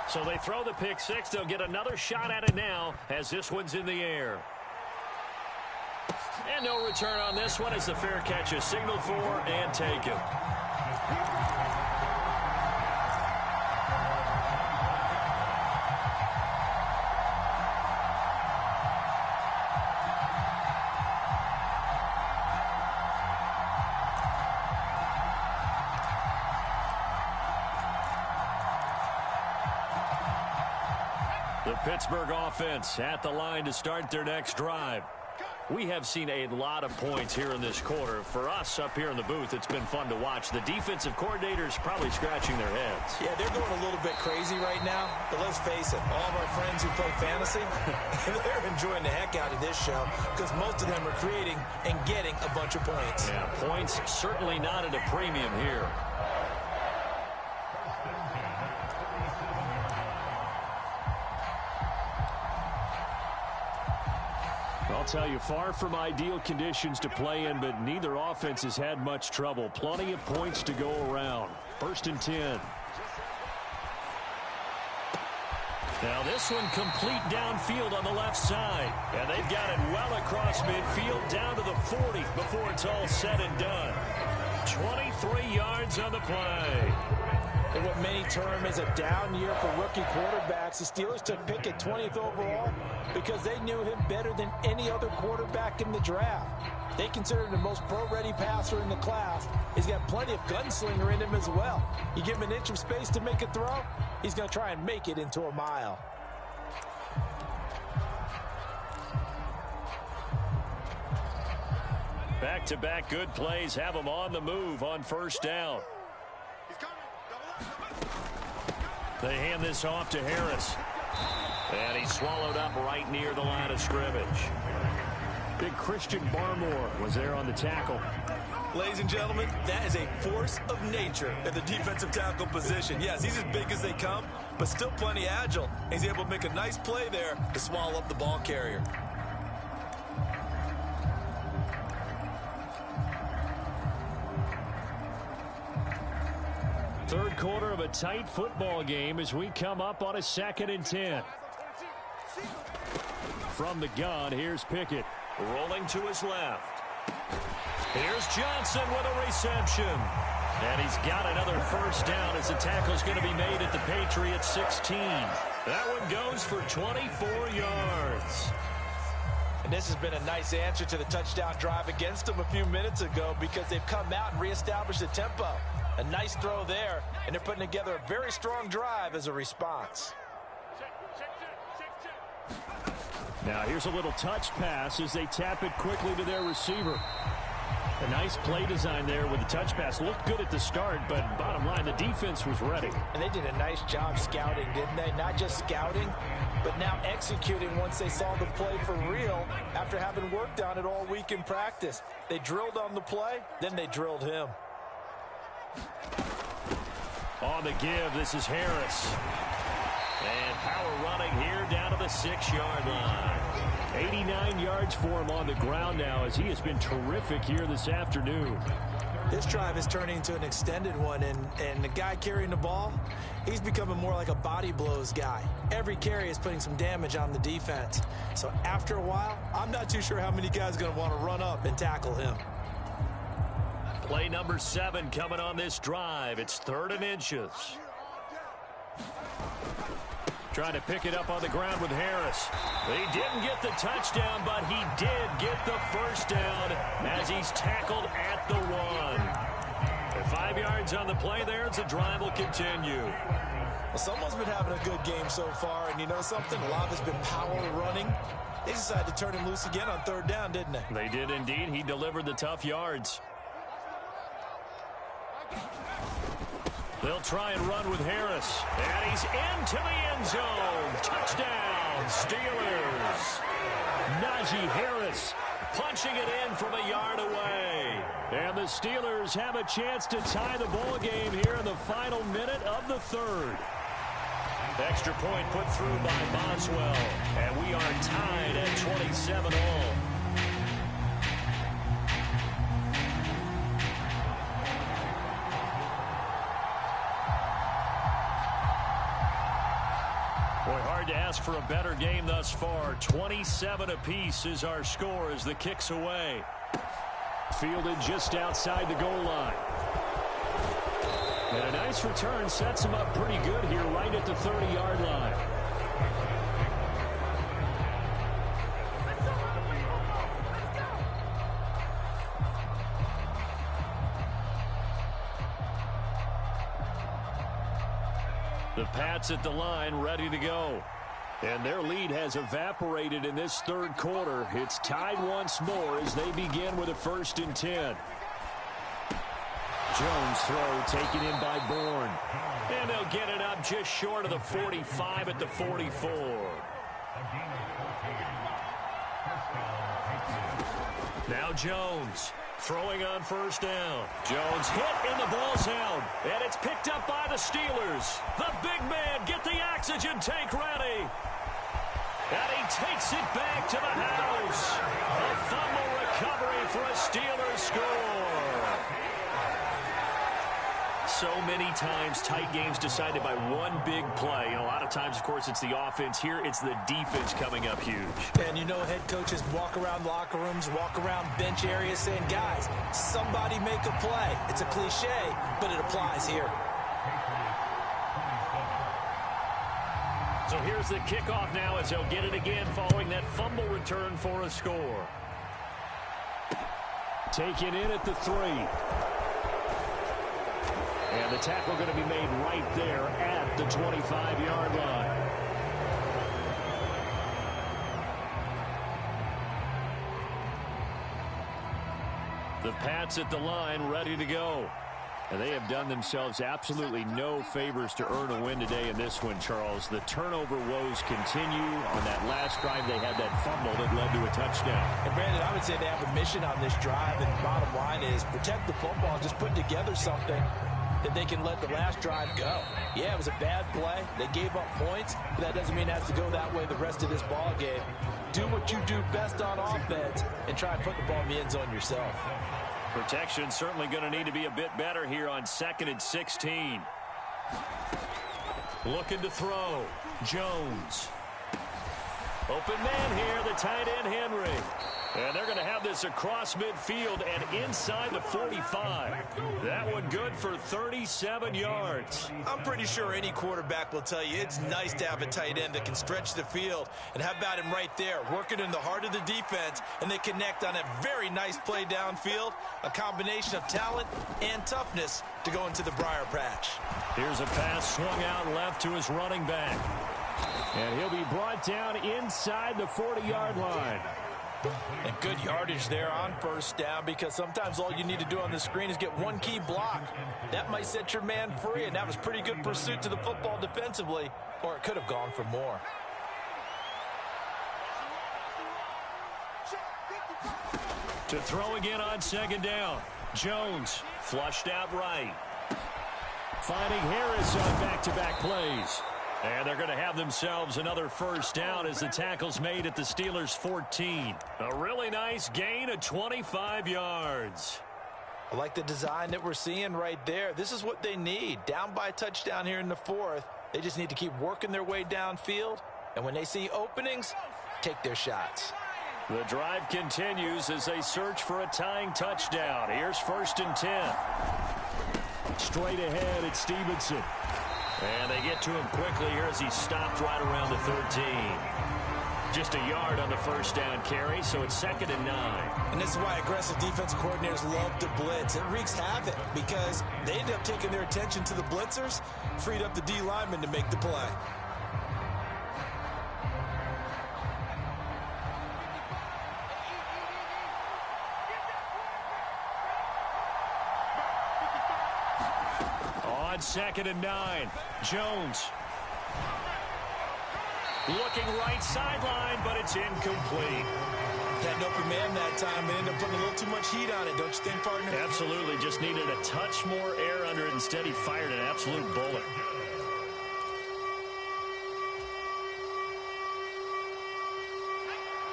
Speaker 6: So they throw the pick six. They'll get another shot at it now as this one's in the air. And no return on this one as the fair catch is signaled for and taken. The Pittsburgh offense at the line to start their next drive. We have seen a lot of points here in this quarter. For us up here in the booth, it's been fun to watch. The defensive coordinators probably scratching their heads.
Speaker 7: Yeah, they're going a little bit crazy right now. But let's face it, all of our friends who play fantasy, they're enjoying the heck out of this show because most of them are creating and getting a bunch of points.
Speaker 6: Yeah, points certainly not at a premium here. I'll tell you, far from ideal conditions to play in, but neither offense has had much trouble. Plenty of points to go around. 1st and 10. Now this one complete downfield on the left side. And they've got it well across midfield down to the 40 before it's all said and done. 23 yards on the play.
Speaker 7: In what many term is a down year for rookie quarterbacks, the Steelers took Pickett 20th overall because they knew him better than any other quarterback in the draft. They consider him the most pro-ready passer in the class. He's got plenty of gunslinger in him as well. You give him an inch of space to make a throw, he's going to try and make it into a mile.
Speaker 6: Back-to-back good plays have them on the move on first down. They hand this off to Harris. And he's swallowed up right near the line of scrimmage. Big Christian Barmore was there on the tackle.
Speaker 7: Ladies and gentlemen, that is a force of nature at the defensive tackle position. Yes, he's as big as they come, but still plenty agile. He's able to make a nice play there to swallow up the ball carrier.
Speaker 6: Third quarter of a tight football game as we come up on a 2nd and 10. From the gun, here's Pickett. Rolling to his left. Here's Johnson with a reception. And he's got another first down as the tackle's going to be made at the Patriots 16. That one goes for 24 yards.
Speaker 7: And this has been a nice answer to the touchdown drive against them a few minutes ago because they've come out and reestablished the tempo. A nice throw there, and they're putting together a very strong drive as a response.
Speaker 6: Now here's a little touch pass as they tap it quickly to their receiver. A nice play design there with the touch pass. Looked good at the start, but bottom line, the defense was ready.
Speaker 7: And they did a nice job scouting, didn't they? Not just scouting, but now executing once they saw the play for real after having worked on it all week in practice. They drilled on the play, then they drilled him.
Speaker 6: On the give, this is Harris. And power running here down to the 6-yard line. 89 yards for him on the ground now as he has been terrific here this afternoon.
Speaker 7: This drive is turning into an extended one, and the guy carrying the ball, he's becoming more like a body blows guy. Every carry is putting some damage on the defense. So after a while, I'm not too sure how many guys are going to want to run up and tackle him.
Speaker 6: Play number 7 coming on this drive. It's 3rd and inches. Trying to pick it up on the ground with Harris. He didn't get the touchdown, but he did get the first down as he's tackled at the 1. 5 yards on the play there as the drive will continue.
Speaker 7: Well, someone's been having a good game so far, and you know something? A lot has been power running. They decided to turn him loose again on 3rd down, didn't they?
Speaker 6: They did indeed. He delivered the tough yards. They'll try and run with Harris. And he's into the end zone. Touchdown, Steelers. Najee Harris punching it in from a yard away. And the Steelers have a chance to tie the ball game here in the final minute of the 3rd. Extra point put through by Boswell. And we are tied at 27 all. Boy, hard to ask for a better game thus far. 27 apiece is our score as the kick's away. Fielded just outside the goal line. And a nice return sets him up pretty good here right at the 30-yard line. The Pats at the line, ready to go. And their lead has evaporated in this 3rd quarter. It's tied once more as they begin with a 1st and 10. Jones throw taken in by Bourne. And they'll get it up just short of the 45 at the 44. Now Jones. Throwing on 1st down. Jones hit and the ball's out. And it's picked up by the Steelers. The big man, get the oxygen tank ready. And he takes it back to the house. A fumble recovery for a Steelers score. So many times tight games decided by one big play. And a lot of times, of course, it's the offense. Here, it's the defense coming up huge.
Speaker 7: And you know head coaches walk around locker rooms, walk around bench areas saying, guys, somebody make a play. It's a cliche, but it applies here.
Speaker 6: So here's the kickoff now as they'll get it again following that fumble return for a score. Taken in at the 3. And the tackle going to be made right there at the 25-yard line. The Pats at the line, ready to go. And they have done themselves absolutely no favors to earn a win today in this one, Charles. The turnover woes continue. On that last drive, they had that fumble that led to a touchdown.
Speaker 7: And Brandon, I would say they have a mission on this drive, and the bottom line is protect the football, just put together something that they can let the last drive go. Yeah, it was a bad play. They gave up points, but that doesn't mean it has to go that way the rest of this ball game. Do what you do best on offense and try and put the ball in the end zone yourself.
Speaker 6: Protection certainly going to need to be a bit better here on 2nd and 16. Looking to throw. Jones. Open man here, the tight end Henry. And they're going to have this across midfield and inside the 45. That one good for 37 yards.
Speaker 7: I'm pretty sure any quarterback will tell you it's nice to have a tight end that can stretch the field. And how about him right there, working in the heart of the defense, and they connect on a very nice play downfield, a combination of talent and toughness to go into the briar patch.
Speaker 6: Here's a pass swung out left to his running back. And he'll be brought down inside the 40-yard line.
Speaker 7: And good yardage there on first down, because sometimes all you need to do on the screen is get one key block. That might set your man free, and that was pretty good pursuit to the football defensively, or it could have gone for more.
Speaker 6: To throw again on 2nd down. Jones flushed out right. Finding Harris on back-to-back plays. And they're going to have themselves another first down as the tackle's made at the Steelers' 14. A really nice gain of 25 yards.
Speaker 7: I like the design that we're seeing right there. This is what they need. Down by a touchdown here in the 4th. They just need to keep working their way downfield. And when they see openings, take their shots.
Speaker 6: The drive continues as they search for a tying touchdown. Here's 1st and 10. Straight ahead at Stevenson. And they get to him quickly here as he stopped right around the 13. Just a yard on the first down carry, so it's 2nd and 9.
Speaker 7: And this is why aggressive defensive coordinators love to blitz. It wreaks havoc because they end up taking their attention to the blitzers, freed up the D lineman to make the play.
Speaker 6: On 2nd and 9, Jones. Looking right sideline, but it's incomplete.
Speaker 7: Had an open man that time and ended up putting a little too much heat on it, don't you think, partner?
Speaker 6: Absolutely, just needed a touch more air under it. Instead, he fired an absolute bullet.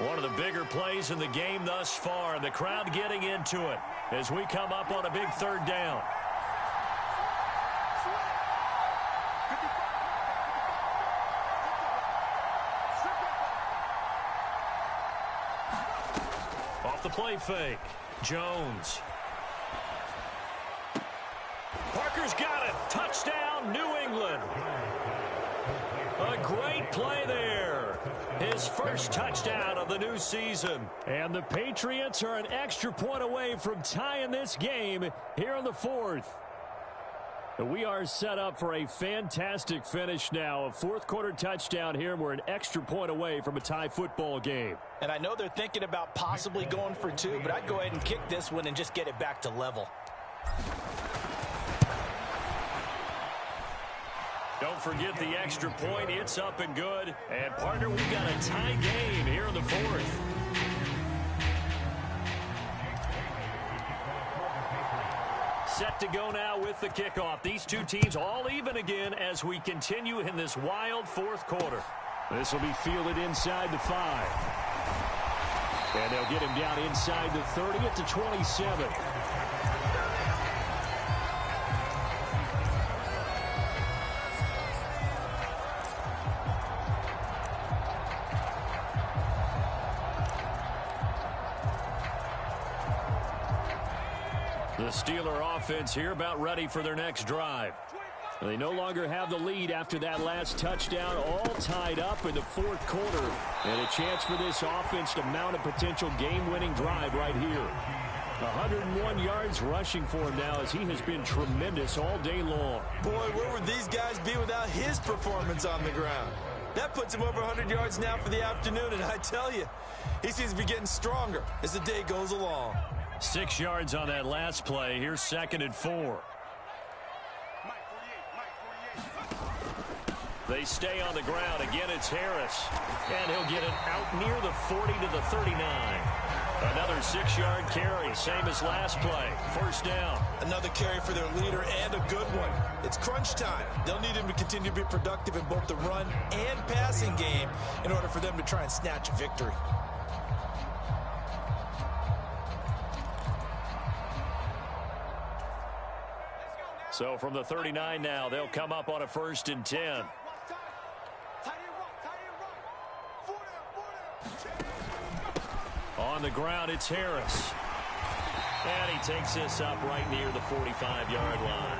Speaker 6: One of the bigger plays in the game thus far. The crowd getting into it as we come up on a big 3rd down. Off the play fake. Jones. Parker's got it. Touchdown, New England. A great play there. His first touchdown of the new season. And the Patriots are an extra point away from tying this game here in the 4th. We are set up for a fantastic finish now. A 4th quarter touchdown here. We're an extra point away from a tie football game.
Speaker 7: And I know they're thinking about possibly going for 2, but I'd go ahead and kick this one and just get it back to level.
Speaker 6: Don't forget the extra point. It's up and good. And, partner, we've got a tie game here in the 4th. Set to go now with the kickoff. These two teams all even again as we continue in this wild 4th quarter. This will be fielded inside the 5. And they'll get him down inside the 30 at the 27. The Steeler offense here about ready for their next drive. They no longer have the lead after that last touchdown, all tied up in the 4th quarter. And a chance for this offense to mount a potential game-winning drive right here. 101 yards rushing for him now as he has been tremendous all day long.
Speaker 7: Boy, where would these guys be without his performance on the ground? That puts him over 100 yards now for the afternoon, and I tell you, he seems to be getting stronger as the day goes along.
Speaker 6: 6 yards on that last play. Here's 2nd and 4. They stay on the ground. Again, it's Harris. And he'll get it out near the 40 to the 39. Another 6-yard carry, same as last play. 1st down.
Speaker 7: Another carry for their leader and a good one. It's crunch time. They'll need him to continue to be productive in both the run and passing game in order for them to try and snatch a victory.
Speaker 6: So from the 39 now, they'll come up on a 1st and 10. On the ground, it's Harris. And he takes this up right near the 45-yard line.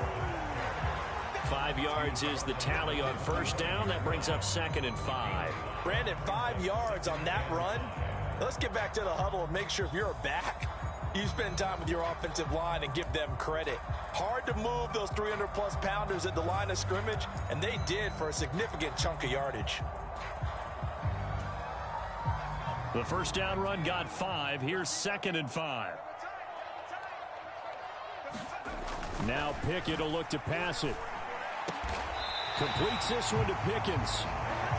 Speaker 6: 5 yards is the tally on 1st down. That brings up 2nd and 5.
Speaker 7: Brandon, 5 yards on that run. Let's get back to the huddle and make sure if you're back, you spend time with your offensive line and give them credit. Hard to move those 300-plus pounders at the line of scrimmage, and they did for a significant chunk of yardage.
Speaker 6: The 1st down run got 5. Here's 2nd and 5. Now Pickett will look to pass it. Completes this one to Pickens.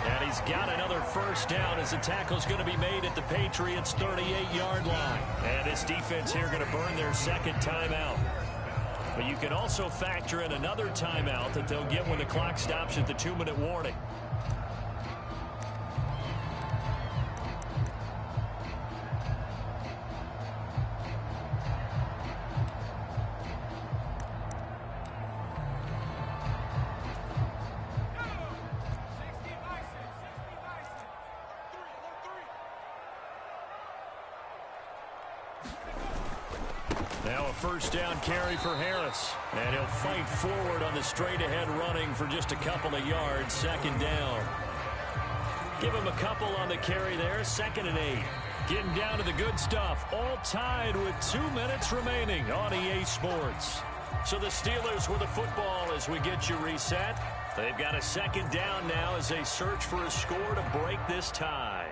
Speaker 6: And he's got another 1st down as the tackle's going to be made at the Patriots' 38-yard line. And this defense here going to burn their 2nd timeout. But you can also factor in another timeout that they'll get when the clock stops at the 2-minute warning. Now a 1st down carry for Harris. And he'll fight forward on the straight-ahead running for just a couple of yards. 2nd down. Give him a couple on the carry there. 2nd and 8. Getting down to the good stuff. All tied with 2 minutes remaining on EA Sports. So the Steelers with the football as we get you reset. They've got a 2nd down now as they search for a score to break this tie.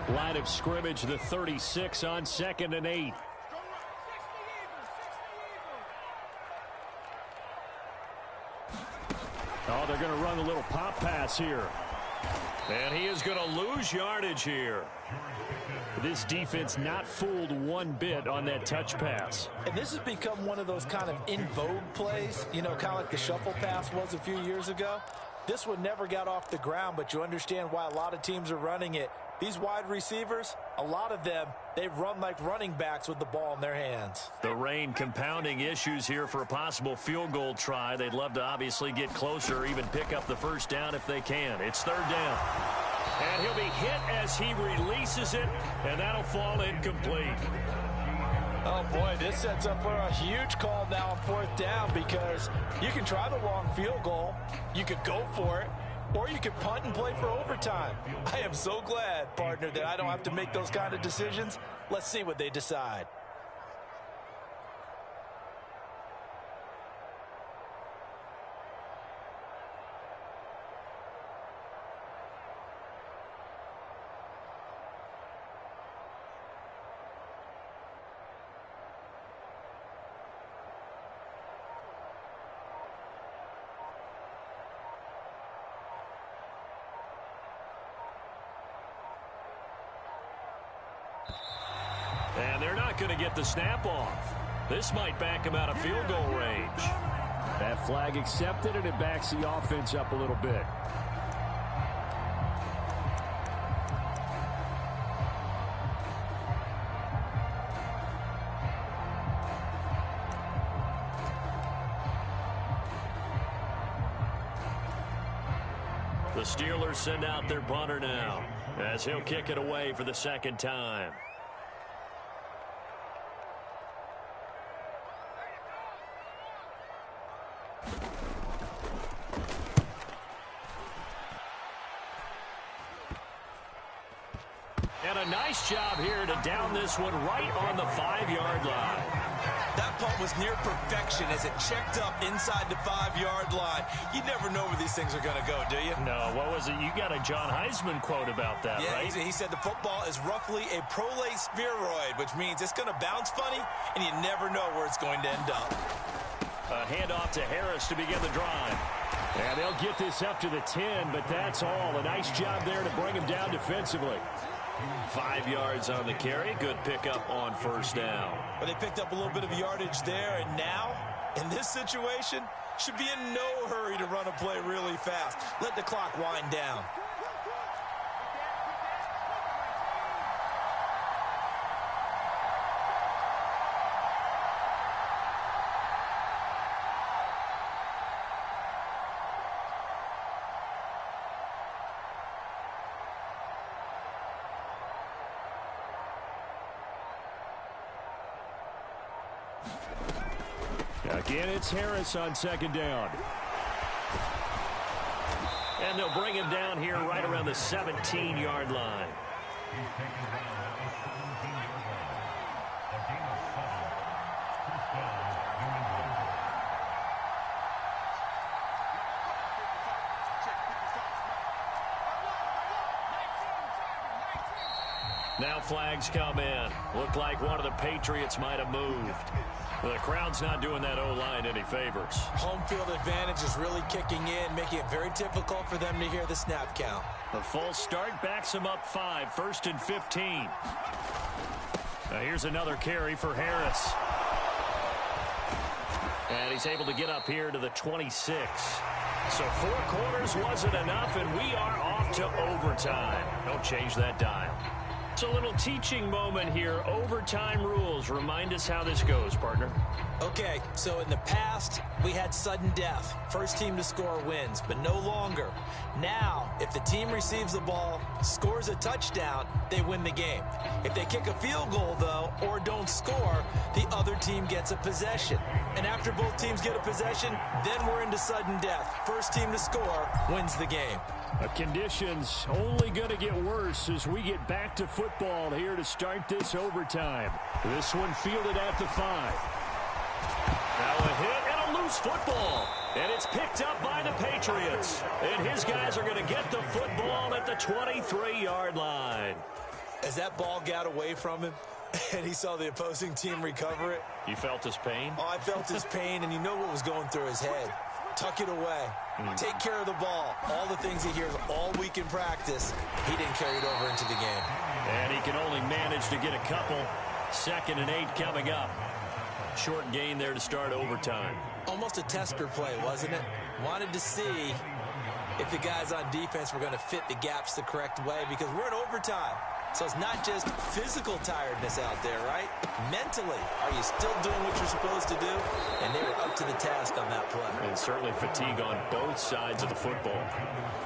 Speaker 6: Line of scrimmage, the 36 on 2nd and 8. Oh, they're going to run a little pop pass here. And he is going to lose yardage here. This defense not fooled one bit on that touch pass.
Speaker 7: And this has become one of those kind of in vogue plays, you know, kind of like the shuffle pass was a few years ago. This one never got off the ground, but you understand why a lot of teams are running it. These wide receivers, a lot of them, they run like running backs with the ball in their hands.
Speaker 6: The rain compounding issues here for a possible field goal try. They'd love to obviously get closer, even pick up the 1st down if they can. It's 3rd down. And he'll be hit as he releases it, and that'll fall incomplete.
Speaker 7: Oh, boy, this sets up for a huge call now on 4th down because you can try the long field goal. You could go for it. Or you could punt and play for overtime. I am so glad, partner, that I don't have to make those kind of decisions. Let's see what they decide.
Speaker 6: And they're not going to get the snap off. This might back him out of field goal range. That flag accepted, and it backs the offense up a little bit. The Steelers send out their punter now as he'll kick it away for the 2nd time. And a nice job here to down this one right on the 5-yard line.
Speaker 7: That punt was near perfection as it checked up inside the 5-yard line. You never know where these things are going to go, do you?
Speaker 6: No, what was it? You got a John Heisman quote about that,
Speaker 7: yeah,
Speaker 6: right?
Speaker 7: He said the football is roughly a prolate spheroid, which means it's going to bounce funny, and you never know where it's going to end up.
Speaker 6: A handoff to Harris to begin the drive. And they'll get this up to the 10, but that's all. A nice job there to bring him down defensively. 5 yards on the carry. Good pickup on first down.
Speaker 7: But they picked up a little bit of yardage there, and now, in this situation, should be in no hurry to run a play really fast. Let the clock wind down.
Speaker 6: Again, it's Harris on second down. And they'll bring him down here right around the 17-yard line. Now flags come in. Looked like one of the Patriots might have moved. The crowd's not doing that O-line any favors.
Speaker 7: Home field advantage is really kicking in, making it very difficult for them to hear the snap count.
Speaker 6: The full start backs them up 5, 1st and 15. Now here's another carry for Harris. And he's able to get up here to the 26. So 4 quarters wasn't enough, and we are off to overtime. Don't change that dial. It's a little teaching moment here. Overtime rules. Remind us how this goes, partner.
Speaker 7: Okay, so in the past, we had sudden death. First team to score wins, but no longer. Now, if the team receives the ball, scores a touchdown, they win the game. If they kick a field goal, though, or don't score, the other team gets a possession. And after both teams get a possession, then we're into sudden death. First team to score wins the game.
Speaker 6: Conditions only going to get worse as we get back to football here to start this overtime. This one fielded at the 5. Now a hit and a loose football. And it's picked up by the Patriots. And his guys are going to get the football at the 23-yard line.
Speaker 7: As that ball got away from him and he saw the opposing team recover it.
Speaker 6: You felt his pain?
Speaker 7: Oh, I felt his pain, and you know what was going through his head. Tuck it away. Take care of the ball. All the things he hears all week in practice, he didn't carry it over into the game.
Speaker 6: And he can only manage to get a couple. 2nd and 8 coming up. Short gain there to start overtime.
Speaker 7: Almost a tester play, wasn't it? Wanted to see if the guys on defense were going to fit the gaps the correct way, because we're in overtime. So it's not just physical tiredness out there, right? Mentally, are you still doing what you're supposed to do? And they were up to the task on that play.
Speaker 6: And certainly fatigue on both sides of the football.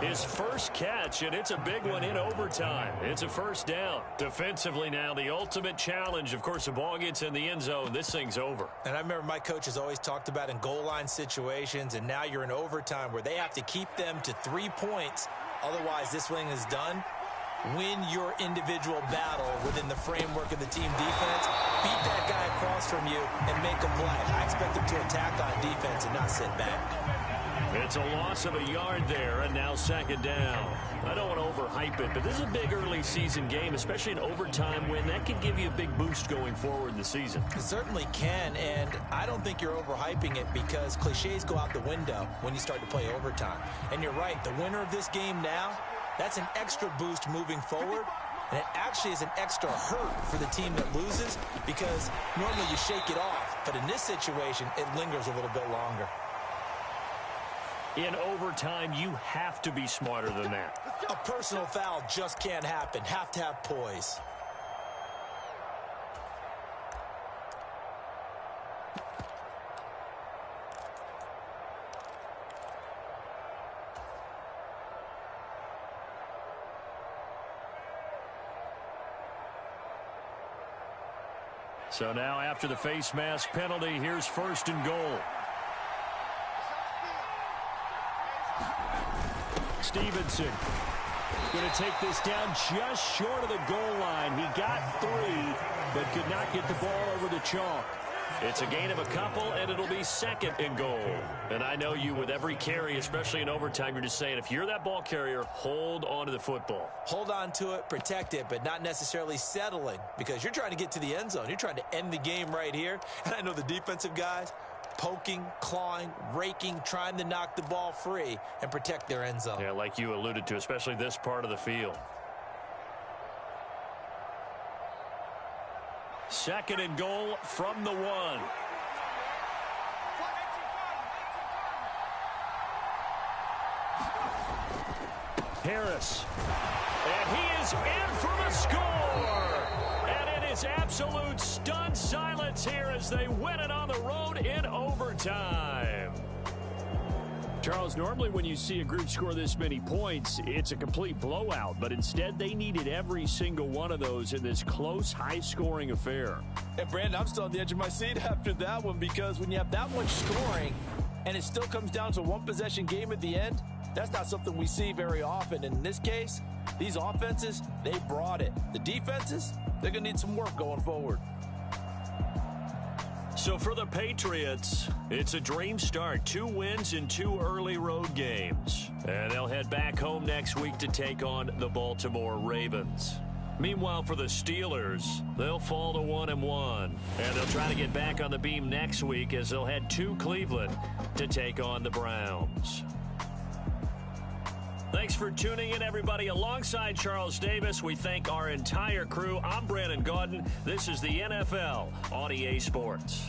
Speaker 6: His first catch, and it's a big one in overtime. It's a first down. Defensively now, the ultimate challenge. Of course, the ball gets in the end zone. This thing's over.
Speaker 7: And I remember my coaches always talked about in goal line situations, and now you're in overtime where they have to keep them to 3 points. Otherwise, this thing is done. Win your individual battle within the framework of the team defense. Beat that guy across from you and make a play. I expect them to attack on defense and not sit back.
Speaker 6: It's a loss of a yard there, and now 2nd down. I don't want to overhype it, but this is a big early season game, especially an overtime win. That could give you a big boost going forward in the season.
Speaker 7: It certainly can, and I don't think you're overhyping it because cliches go out the window when you start to play overtime. And you're right, the winner of this game now, that's an extra boost moving forward, and it actually is an extra hurt for the team that loses because normally you shake it off, but in this situation, it lingers a little bit longer.
Speaker 6: In overtime, you have to be smarter than that.
Speaker 7: A personal foul just can't happen. Have to have poise.
Speaker 6: So now after the face mask penalty, here's 1st and goal. Stevenson going to take this down just short of the goal line. He got 3, but could not get the ball over the chalk. It's a gain of a couple, and it'll be second and goal. And I know you, with every carry, especially in overtime, you're just saying, if you're that ball carrier, hold on to the football.
Speaker 7: Hold on to it, protect it, but not necessarily settling, because you're trying to get to the end zone. You're trying to end the game right here. And I know the defensive guys, poking, clawing, raking, trying to knock the ball free and protect their end zone.
Speaker 6: Yeah, like you alluded to, especially this part of the field. Second and goal from the 1. Harris. And he is in for the score. And it is absolute stunned silence here as they win it on the road in overtime. Charles, normally when you see a group score this many points, it's a complete blowout. But instead, they needed every single one of those in this close, high-scoring affair.
Speaker 7: And, Brandon, I'm still on the edge of my seat after that one, because when you have that much scoring and it still comes down to a one-possession game at the end, that's not something we see very often. And in this case, these offenses, they brought it. The defenses, they're going to need some work going forward.
Speaker 6: So for the Patriots, it's a dream start. 2 wins in 2 early road games. And they'll head back home next week to take on the Baltimore Ravens. Meanwhile, for the Steelers, they'll fall to 1-1. And they'll try to get back on the beam next week as they'll head to Cleveland to take on the Browns. Thanks for tuning in, everybody. Alongside Charles Davis, we thank our entire crew. I'm Brandon Gaudin. This is the NFL on EA Sports.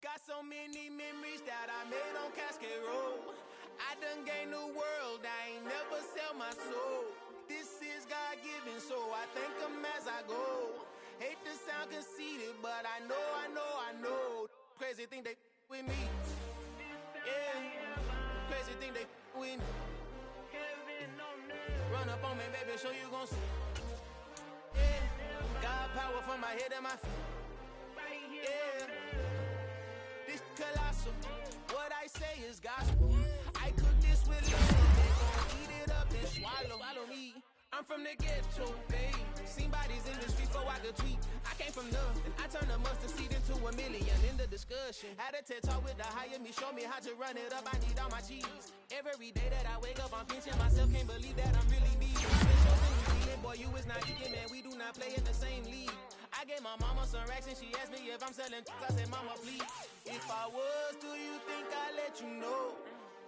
Speaker 8: Got so many memories that I made on Cascade Road. I done gained the world, I ain't never sell my soul. This is God-given, so I thank him as I go. Hate to sound conceited, but I know. Crazy thing they with me. Yeah, crazy thing they with me. Run up on me, baby, show you gon' see. Yeah, God power from my head and my feet. Yeah. This colossal, what I say is gospel. I cook this with love, they gon' eat it up and swallow me. I'm from the ghetto, babe. Seen bodies in the streets before I could tweet. I came from nothing, I turned a mustard seed into a million. In the discussion, had a TED talk with the higher me, show me how to run it up. I need all my cheese. Every day that I wake up, I'm pinching myself, can't believe that I'm really me. Boy, you is not eating, man. We do not play in the same league. I gave my mama some racks and she asked me if I'm selling. I said, mama, please. If I was, do you think I'd let you know?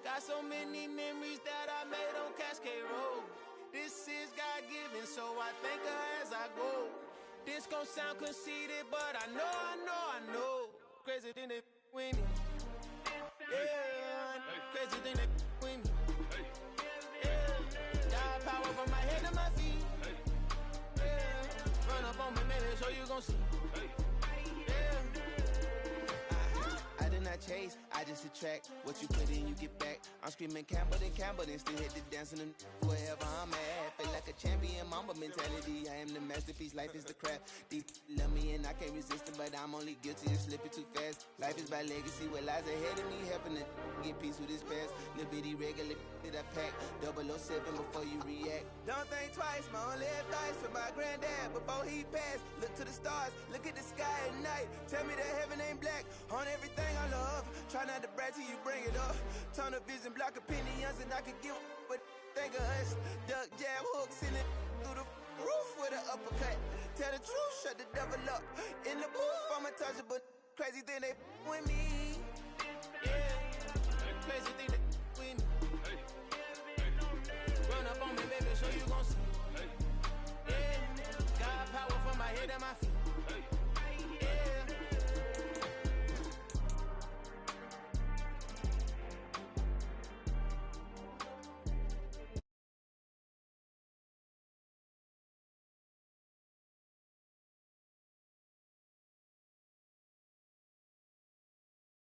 Speaker 8: Got so many memories that I made on Cascade Road. This is God-given, so I thank her as I go. This gon' sound conceited, but I know. Crazy thing they with me. Yeah, crazy thing they with me. Yeah, God power from my head to my feet. Yeah, run up on me, maybe so you gon' see. I did not chase, I just attract. What you put in, you get back. I'm screaming Campbell, then still hit the dancing and wherever I'm at. Feel like a champion, mamba mentality. I am the masterpiece, life is the craft. Deep love me and I can't resist it, but I'm only guilty of slipping too fast. Life is by legacy, what lies ahead of me, helping to get peace with this past. Little bitty regular that I pack, 007 before you react. Don't think twice, my only advice for my granddad before he passed. Look to the stars, look at the sky at night. Tell me that heaven ain't black on everything I love. Try not to brag till you bring it up. Tunnel vision, block opinions, and I could give but think of us. Duck, jab, hooks in it through the roof with an uppercut. Tell the truth, shut the devil up. In the booth, I'm untouchable. Crazy thing they with me. Yeah, crazy thing they with me. Run up on me, baby, so you gon' see.